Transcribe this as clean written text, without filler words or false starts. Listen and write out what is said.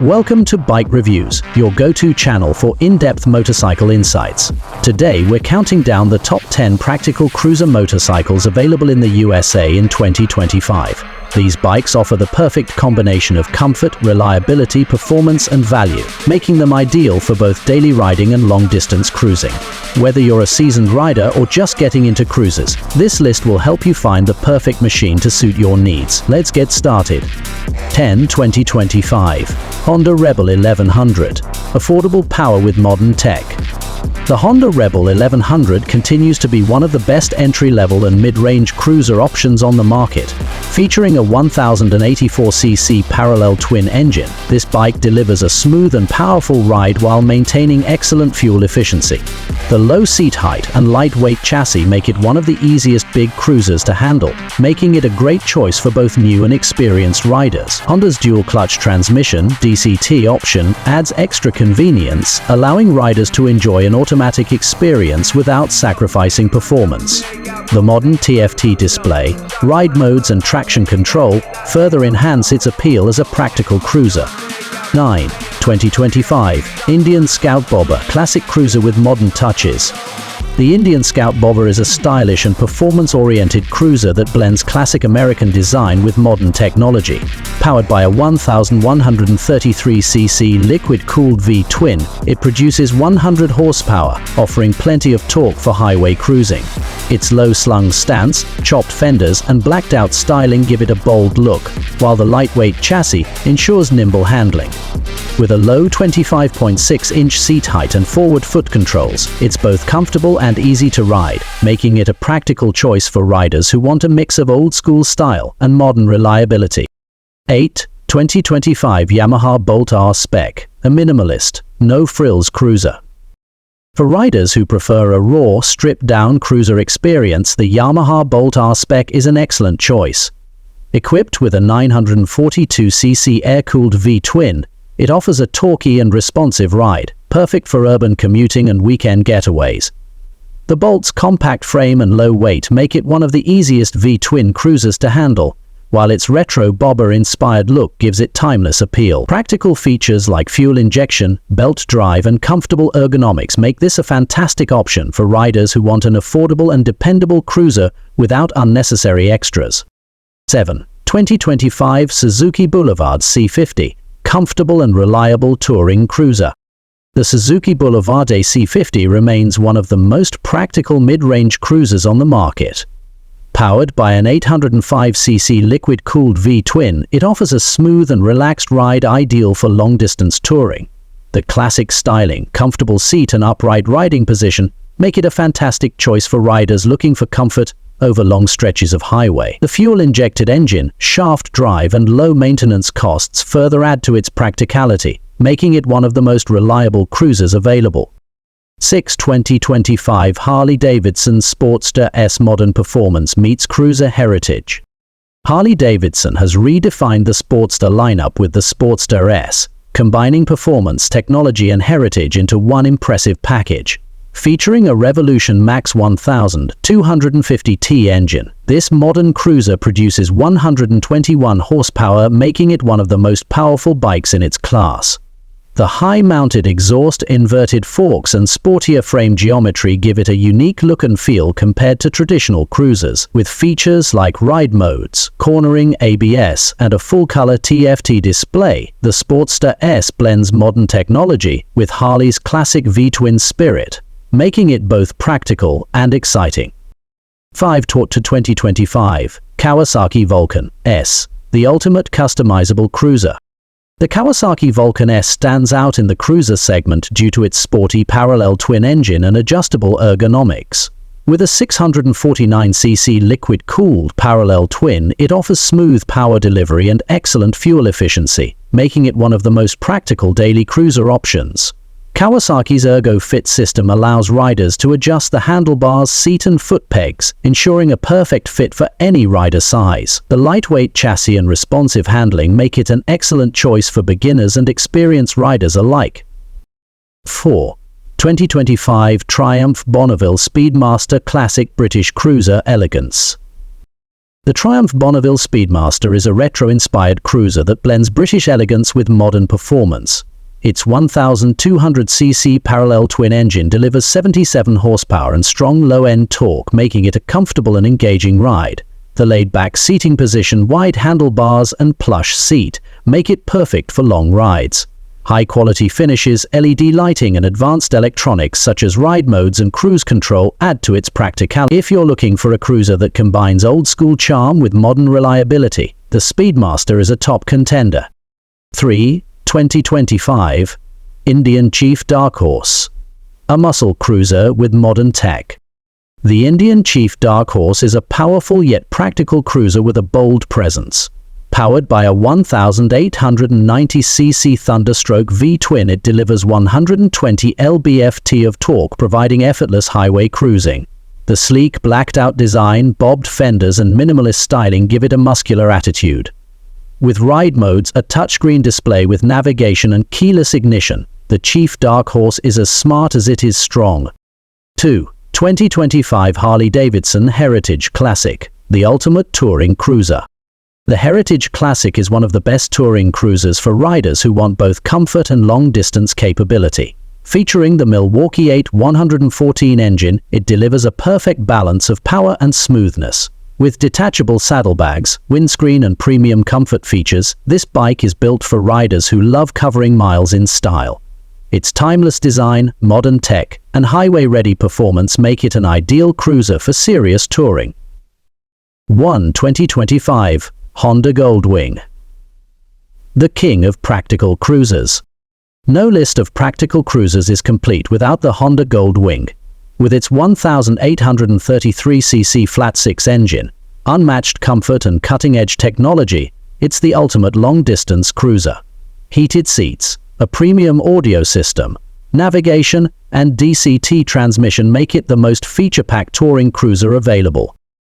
Welcome to Bike Reviews, your go-to channel for in-depth motorcycle insights. Today we're counting down the top 10 practical cruiser motorcycles available in the USA in 2025. These bikes offer the perfect combination of comfort, reliability, performance, and value, making them ideal for both daily riding and long-distance cruising. Whether you're a seasoned rider or just getting into cruises, this list will help you find the perfect machine to suit your needs. Let's get started. 10. 2025 Honda Rebel 1100. Affordable power with modern tech. The Honda Rebel 1100 continues to be one of the best entry-level and mid-range cruiser options on the market. Featuring a 1084cc parallel twin engine, this bike delivers a smooth and powerful ride while maintaining excellent fuel efficiency. The low seat height and lightweight chassis make it one of the easiest big cruisers to handle, making it a great choice for both new and experienced riders. Honda's dual-clutch transmission (DCT) option adds extra convenience, allowing riders to enjoy an automatic experience without sacrificing performance. The modern TFT display, ride modes and traction control further enhance its appeal as a practical cruiser. 9. 2025 Indian Scout Bobber Classic Cruiser with modern touches. The Indian Scout Bobber is a stylish and performance-oriented cruiser that blends classic American design with modern technology. Powered by a 1133cc liquid-cooled V-twin, it produces 100 horsepower, offering plenty of torque for highway cruising. Its low-slung stance, chopped fenders, and blacked-out styling give it a bold look, while the lightweight chassis ensures nimble handling. With a low 25.6-inch seat height and forward foot controls, it's both comfortable and easy to ride, making it a practical choice for riders who want a mix of old-school style and modern reliability. 8. 2025 Yamaha Bolt R-Spec, a minimalist, no-frills cruiser. For riders who prefer a raw, stripped-down cruiser experience, the Yamaha Bolt R-Spec is an excellent choice. Equipped with a 942cc air-cooled V-twin, it offers a torquey and responsive ride, perfect for urban commuting and weekend getaways. The Bolt's compact frame and low weight make it one of the easiest V-twin cruisers to handle, while its retro bobber-inspired look gives it timeless appeal. Practical features like fuel injection, belt drive, and comfortable ergonomics make this a fantastic option for riders who want an affordable and dependable cruiser without unnecessary extras. 7. 2025 Suzuki Boulevard C50. Comfortable and reliable touring cruiser. The Suzuki Boulevard C50 remains one of the most practical mid-range cruisers on the market. Powered by an 805cc liquid-cooled V-twin, it offers a smooth and relaxed ride ideal for long-distance touring. The classic styling, comfortable seat and upright riding position make it a fantastic choice for riders looking for comfort over long stretches of highway. The fuel-injected engine, shaft drive, and low-maintenance costs further add to its practicality, making it one of the most reliable cruisers available. 6. 2025 Harley-Davidson Sportster S modern performance meets cruiser heritage. Harley-Davidson has redefined the Sportster lineup with the Sportster S, combining performance, technology, and heritage into one impressive package. Featuring a Revolution Max 1250T engine, this modern cruiser produces 121 horsepower, making it one of the most powerful bikes in its class. The high-mounted exhaust, inverted forks, and sportier frame geometry give it a unique look and feel compared to traditional cruisers. With features like ride modes, cornering, ABS, and a full-color TFT display, the Sportster S blends modern technology with Harley's classic V-twin spirit, making it both practical and exciting. 5. 2025 Kawasaki Vulcan S, the ultimate customizable cruiser. The Kawasaki Vulcan S stands out in the cruiser segment due to its sporty parallel twin engine and adjustable ergonomics. With a 649cc liquid-cooled parallel twin, it offers smooth power delivery and excellent fuel efficiency, making it one of the most practical daily cruiser options. Kawasaki's ErgoFit system allows riders to adjust the handlebars, seat and foot pegs, ensuring a perfect fit for any rider size. The lightweight chassis and responsive handling make it an excellent choice for beginners and experienced riders alike. 4. 2025 Triumph Bonneville Speedmaster Classic British Cruiser Elegance. The Triumph Bonneville Speedmaster is a retro-inspired cruiser that blends British elegance with modern performance. Its 1,200cc parallel twin engine delivers 77 horsepower and strong low-end torque, making it a comfortable and engaging ride. The laid-back seating position, wide handlebars and plush seat make it perfect for long rides. High-quality finishes, LED lighting and advanced electronics such as ride modes and cruise control add to its practicality. If you're looking for a cruiser that combines old-school charm with modern reliability, the Speedmaster is a top contender. 3. 2025 Indian Chief Dark Horse. A muscle cruiser with modern tech. The Indian Chief Dark Horse is a powerful yet practical cruiser with a bold presence. Powered by a 1,890cc Thunderstroke V-twin, it delivers 120 lb-ft of torque, providing effortless highway cruising. The sleek, blacked-out design, bobbed fenders and minimalist styling give it a muscular attitude. With ride modes, a touchscreen display with navigation and keyless ignition, the Chief Dark Horse is as smart as it is strong. 2. 2025 Harley-Davidson Heritage Classic, the ultimate touring cruiser. The Heritage Classic is one of the best touring cruisers for riders who want both comfort and long-distance capability. Featuring the Milwaukee 8 engine, it delivers a perfect balance of power and smoothness. With detachable saddlebags, windscreen and premium comfort features, this bike is built for riders who love covering miles in style. Its timeless design, modern tech, and highway-ready performance make it an ideal cruiser for serious touring. 1. 2025 Honda Goldwing. The king of practical cruisers. No list of practical cruisers is complete without the Honda Goldwing. With its 1,833cc flat-six engine, unmatched comfort and cutting-edge technology, it's the ultimate long-distance cruiser. Heated seats, a premium audio system, navigation, and DCT transmission make it the most feature-packed touring cruiser available.